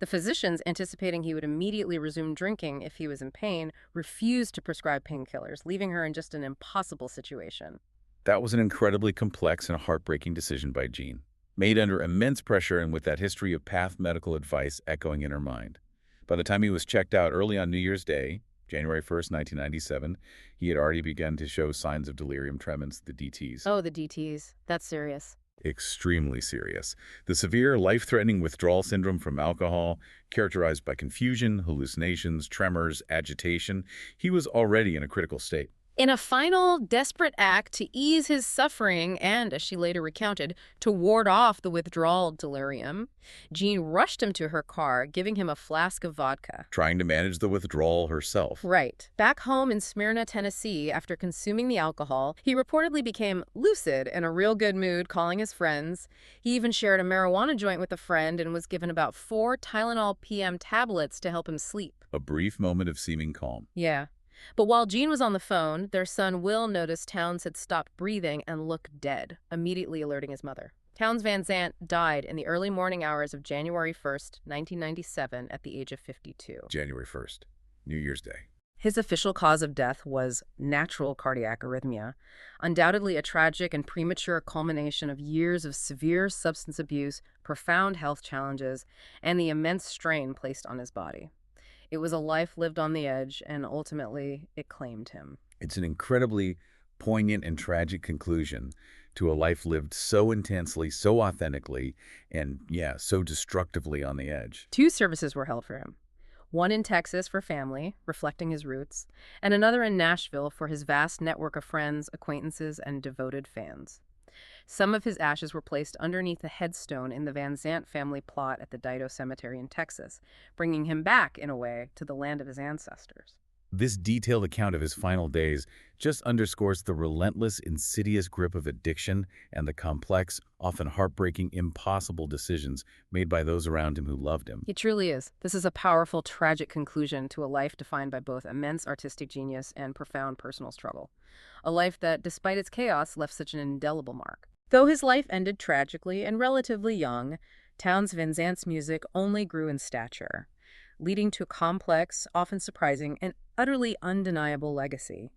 The physicians, anticipating he would immediately resume drinking if he was in pain, refused to prescribe painkillers, leaving her in just an impossible situation.
That was an incredibly complex and heartbreaking decision by Gene, made under immense pressure and with that history of path medical advice echoing in her mind. By the time he was checked out early on New Year's Day, January 1st, 1997, he had already begun to show signs of delirium tremens, the DTs.
Oh, the DTs. That's serious.
Extremely serious. The severe, life-threatening withdrawal syndrome from alcohol, characterized by confusion, hallucinations, tremors, agitation. He was already in a critical state.
In a final, desperate act to ease his suffering and, as she later recounted, to ward off the withdrawal delirium, Jean rushed him to her car, giving him a flask of vodka.
Trying to manage the withdrawal herself.
Right. Back home in Smyrna, Tennessee, after consuming the alcohol, he reportedly became lucid, in a real good mood, calling his friends. He even shared a marijuana joint with a friend and was given about 4 Tylenol PM tablets to help him sleep.
A brief moment of seeming calm.
Yeah. But while Gene was on the phone, their son Will noticed Townes had stopped breathing and looked dead, immediately alerting his mother. Townes Van Zandt died in the early morning hours of January 1st, 1997, at the age of 52.
January 1st, New Year's Day.
His official cause of death was natural cardiac arrhythmia, undoubtedly a tragic and premature culmination of years of severe substance abuse, profound health challenges, and the immense strain placed on his body. It was a life lived on the edge, and ultimately, it claimed him.
It's an incredibly poignant and tragic conclusion to a life lived so intensely, so authentically, and, so destructively on the edge.
2 services were held for him. One in Texas for family, reflecting his roots, and another in Nashville for his vast network of friends, acquaintances, and devoted fans. Some of his ashes were placed underneath a headstone in the Van Zandt family plot at the Dido Cemetery in Texas, bringing him back, in a way, to the land of his ancestors.
This detailed account of his final days just underscores the relentless, insidious grip of addiction and the complex, often heartbreaking, impossible decisions made by those around him who loved him.
It truly is. This is a powerful, tragic conclusion to a life defined by both immense artistic genius and profound personal struggle. A life that, despite its chaos, left such an indelible mark. Though his life ended tragically and relatively young, Townes Van Zandt's music only grew in stature, leading to a complex, often surprising, and utterly undeniable legacy.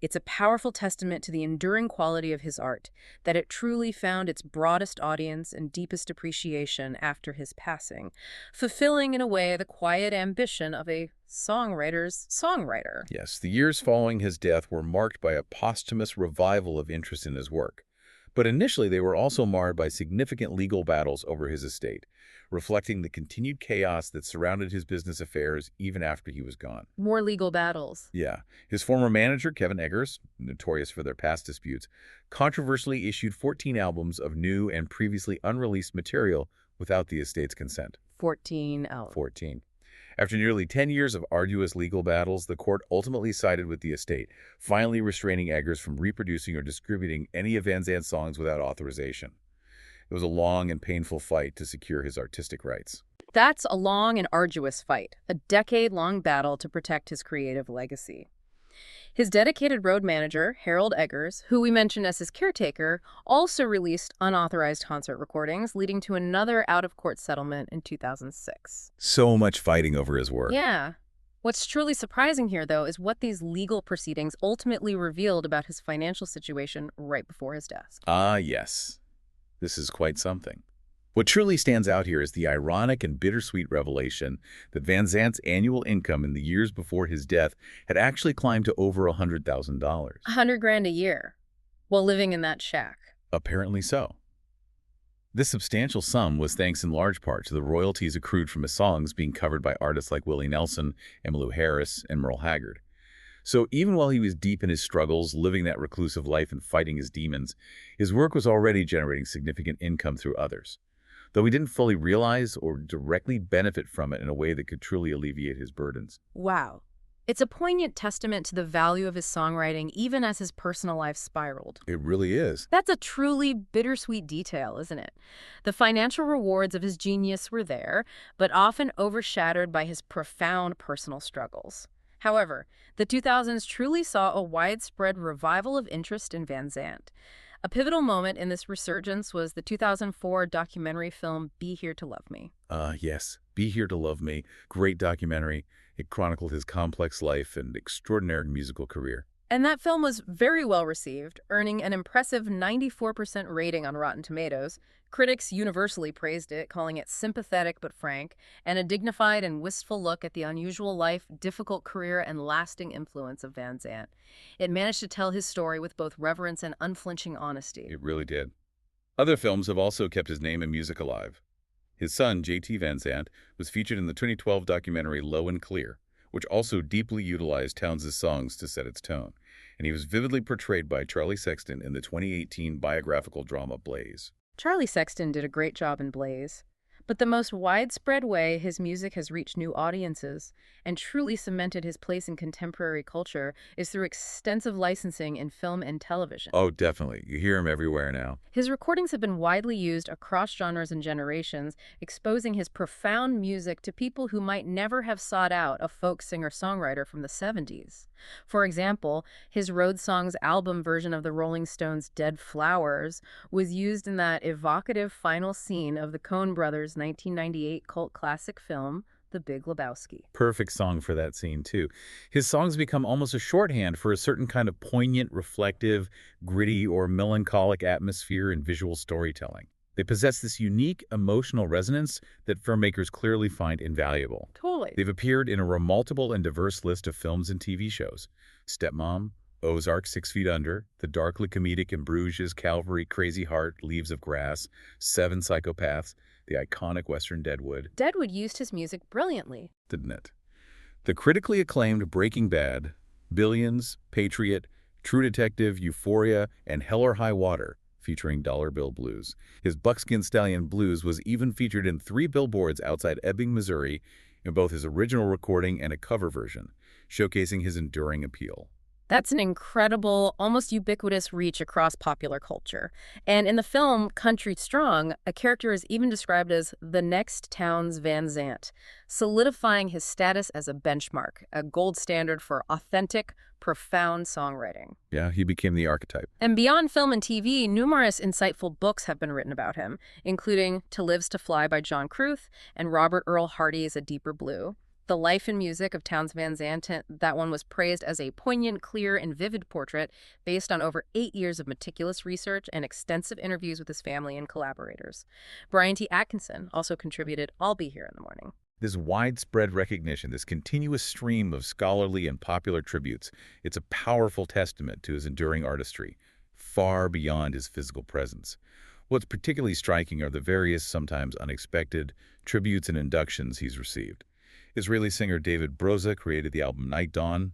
It's a powerful testament to the enduring quality of his art, that it truly found its broadest audience and deepest appreciation after his passing, fulfilling in a way the quiet ambition of a songwriter's songwriter.
Yes, the years following his death were marked by a posthumous revival of interest in his work. But initially, they were also marred by significant legal battles over his estate, reflecting the continued chaos that surrounded his business affairs even after he was gone.
More legal battles.
Yeah. His former manager, Kevin Eggers, notorious for their past disputes, controversially issued 14 albums of new and previously unreleased material without the estate's consent.
14 albums.
14. After nearly 10 years of arduous legal battles, the court ultimately sided with the estate, finally restraining Eggers from reproducing or distributing any of Van Zandt's songs without authorization. It was a long and painful fight to secure his artistic rights.
That's a long and arduous fight, a decade-long battle to protect his creative legacy. His dedicated road manager, Harold Eggers, who we mentioned as his caretaker, also released unauthorized concert recordings, leading to another out-of-court settlement in 2006.
So much fighting over his work.
Yeah. What's truly surprising here, though, is what these legal proceedings ultimately revealed about his financial situation right before his death.
Ah, yes. This is quite something. What truly stands out here is the ironic and bittersweet revelation that Van Zandt's annual income in the years before his death had actually climbed to over $100,000.
100 grand a year while living in that shack.
Apparently so. This substantial sum was thanks in large part to the royalties accrued from his songs being covered by artists like Willie Nelson, Emmylou Harris, and Merle Haggard. So even while he was deep in his struggles, living that reclusive life and fighting his demons, his work was already generating significant income through others, though he didn't fully realize or directly benefit from it in a way that could truly alleviate his burdens.
Wow. It's a poignant testament to the value of his songwriting even as his personal life spiraled.
It really is.
That's a truly bittersweet detail, isn't it? The financial rewards of his genius were there, but often overshadowed by his profound personal struggles. However, the 2000s truly saw a widespread revival of interest in Van Zandt. A pivotal moment in this resurgence was the 2004 documentary film Be Here to Love Me.
Yes. Be Here to Love Me. Great documentary. It chronicled his complex life and extraordinary musical career.
And that film was very well received, earning an impressive 94% rating on Rotten Tomatoes. Critics universally praised it, calling it sympathetic but frank, and a dignified and wistful look at the unusual life, difficult career, and lasting influence of Van Zandt. It managed to tell his story with both reverence and unflinching honesty.
It really did. Other films have also kept his name and music alive. His son, J.T. Van Zandt, was featured in the 2012 documentary Low and Clear, which also deeply utilized Townes' songs to set its tone, and he was vividly portrayed by Charlie Sexton in the 2018 biographical drama Blaze.
Charlie Sexton did a great job in Blaze, but the most widespread way his music has reached new audiences and truly cemented his place in contemporary culture is through extensive licensing in film and television.
Oh, definitely. You hear him everywhere now.
His recordings have been widely used across genres and generations, exposing his profound music to people who might never have sought out a folk singer-songwriter from the 70s. For example, his Road Songs album version of the Rolling Stones' Dead Flowers was used in that evocative final scene of the Coen brothers' 1998 cult classic film, The Big Lebowski.
Perfect song for that scene, too. His songs become almost a shorthand for a certain kind of poignant, reflective, gritty, or melancholic atmosphere in visual storytelling. They possess this unique emotional resonance that filmmakers clearly find invaluable.
Totally.
They've appeared in a remarkable and diverse list of films and TV shows. Stepmom, Ozark, 6 Feet Under, the darkly comedic In Bruges, Calvary, Crazy Heart, Leaves of Grass, Seven Psychopaths, the iconic Western Deadwood.
Deadwood used his music brilliantly.
Didn't it? The critically acclaimed Breaking Bad, Billions, Patriot, True Detective, Euphoria, and Hell or High Water, featuring Dollar Bill Blues. His Buckskin Stallion Blues was even featured in 3 billboards outside Ebbing, Missouri, in both his original recording and a cover version, showcasing his enduring appeal.
That's an incredible, almost ubiquitous reach across popular culture. And in the film Country Strong, a character is even described as the next Townes Van Zandt, solidifying his status as a benchmark, a gold standard for authentic, profound songwriting.
Yeah, he became the archetype.
And beyond film and TV, numerous insightful books have been written about him, including To Live's to Fly by John Kruth and Robert Earl Hardy's A Deeper Blue. The Life and Music of Townes Van Zandt, that one was praised as a poignant, clear, and vivid portrait based on over 8 years of meticulous research and extensive interviews with his family and collaborators. Brian T. Atkinson also contributed I'll Be Here in the Morning.
This widespread recognition, this continuous stream of scholarly and popular tributes, it's a powerful testament to his enduring artistry, far beyond his physical presence. What's particularly striking are the various, sometimes unexpected, tributes and inductions he's received. Israeli singer David Broza created the album Night Dawn,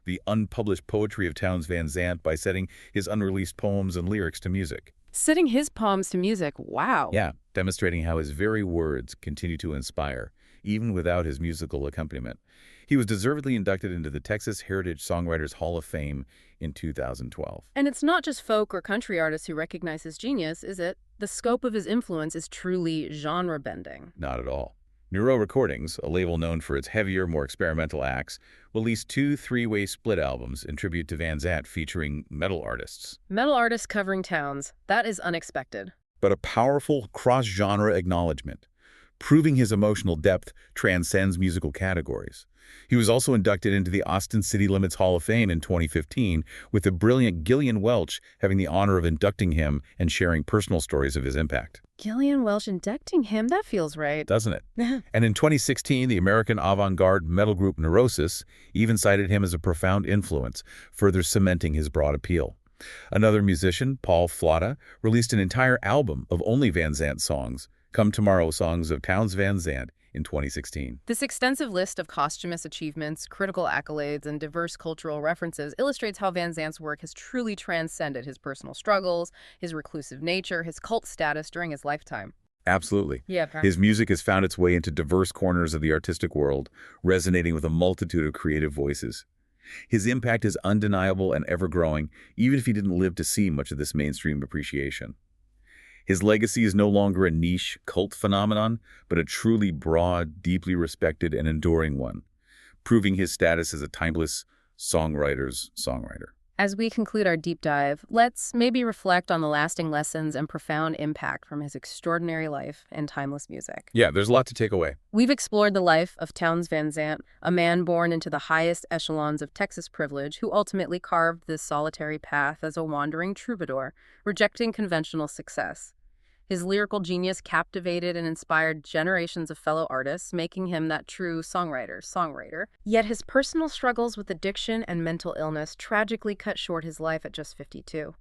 the unpublished poetry of Townes Van Zandt by setting his unreleased poems and lyrics to music.
Setting his poems to music, wow.
Yeah, demonstrating how his very words continue to inspire, even without his musical accompaniment. He was deservedly inducted into the Texas Heritage Songwriters Hall of Fame in 2012.
And it's not just folk or country artists who recognize his genius, is it? The scope of his influence is truly genre-bending.
Not at all. Neuro Recordings, a label known for its heavier, more experimental acts, released 2 3-way split albums in tribute to Van Zandt featuring metal artists.
Metal artists covering Townes. That is unexpected.
But a powerful cross-genre acknowledgement. proving his emotional depth transcends musical categories. He was also inducted into the Austin City Limits Hall of Fame in 2015, with the brilliant Gillian Welch having the honor of inducting him and sharing personal stories of his impact.
Gillian Welch inducting him? That feels right.
Doesn't it? And in 2016, the American avant-garde metal group Neurosis even cited him as a profound influence, further cementing his broad appeal. Another musician, Paul Flotta, released an entire album of only Van Zandt songs, Come Tomorrow songs of Townes Van Zandt, in 2016.
This extensive list of posthumous achievements, critical accolades, and diverse cultural references illustrates how Van Zandt's work has truly transcended his personal struggles, his reclusive nature, his cult status during his lifetime.
Absolutely.
Yeah.
His music has found its way into diverse corners of the artistic world, resonating with a multitude of creative voices. His impact is undeniable and ever-growing, even if he didn't live to see much of this mainstream appreciation. His legacy is no longer a niche cult phenomenon, but a truly broad, deeply respected, and enduring one, proving his status as a timeless songwriter's songwriter.
As we conclude our deep dive, let's maybe reflect on the lasting lessons and profound impact from his extraordinary life and timeless music.
Yeah, there's a lot to take away.
We've explored the life of Townes Van Zandt, a man born into the highest echelons of Texas privilege who ultimately carved this solitary path as a wandering troubadour, rejecting conventional success. His lyrical genius captivated and inspired generations of fellow artists, making him that true songwriter. Yet his personal struggles with addiction and mental illness tragically cut short his life at just 52.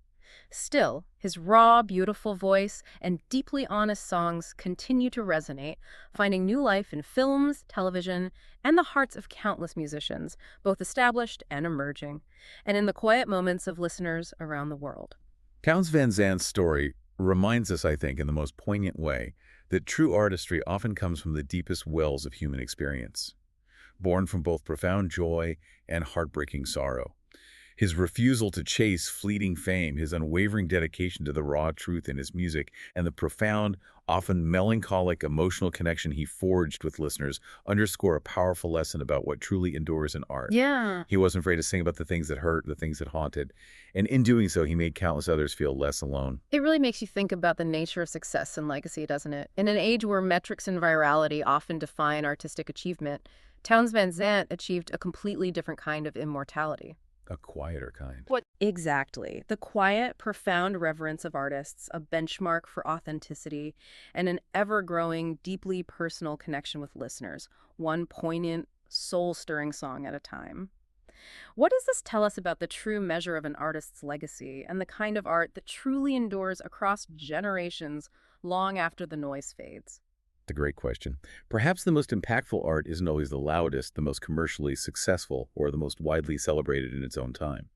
Still, his raw, beautiful voice and deeply honest songs continue to resonate, finding new life in films, television, and the hearts of countless musicians, both established and emerging, and in the quiet moments of listeners around the world.
Townes Van Zandt's story reminds us, I think, in the most poignant way, that true artistry often comes from the deepest wells of human experience, born from both profound joy and heartbreaking sorrow. His refusal to chase fleeting fame, his unwavering dedication to the raw truth in his music, and the profound, often melancholic emotional connection he forged with listeners underscore a powerful lesson about what truly endures in art.
Yeah.
He wasn't afraid to sing about the things that hurt, the things that haunted, and in doing so, he made countless others feel less alone.
It really makes you think about the nature of success and legacy, doesn't it? In an age where metrics and virality often define artistic achievement, Townes Van Zandt achieved a completely different kind of immortality.
A quieter kind.
What exactly? The quiet, profound reverence of artists, a benchmark for authenticity, and an ever-growing, deeply personal connection with listeners, one poignant, soul-stirring song at a time. What does this tell us about the true measure of an artist's legacy and the kind of art that truly endures across generations long after the noise fades?
A great question. Perhaps the most impactful art isn't always the loudest, the most commercially successful, or the most widely celebrated in its own time.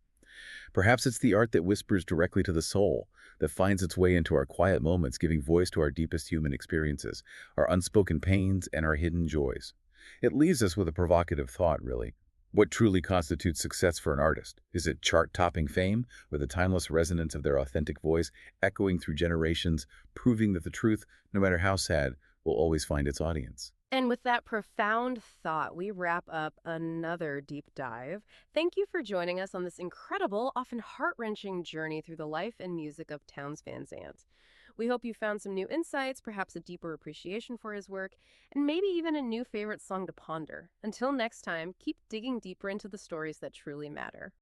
Perhaps it's the art that whispers directly to the soul, that finds its way into our quiet moments, giving voice to our deepest human experiences, our unspoken pains, and our hidden joys. It leaves us with a provocative thought, really. What truly constitutes success for an artist? Is it chart-topping fame, or the timeless resonance of their authentic voice, echoing through generations, proving that the truth, no matter how sad, will always find its audience?
And with that profound thought, we wrap up another deep dive. Thank you for joining us on this incredible, often heart-wrenching journey through the life and music of Townes Van Zandt. We hope you found some new insights, perhaps a deeper appreciation for his work, and maybe even a new favorite song to ponder. Until next time, keep digging deeper into the stories that truly matter.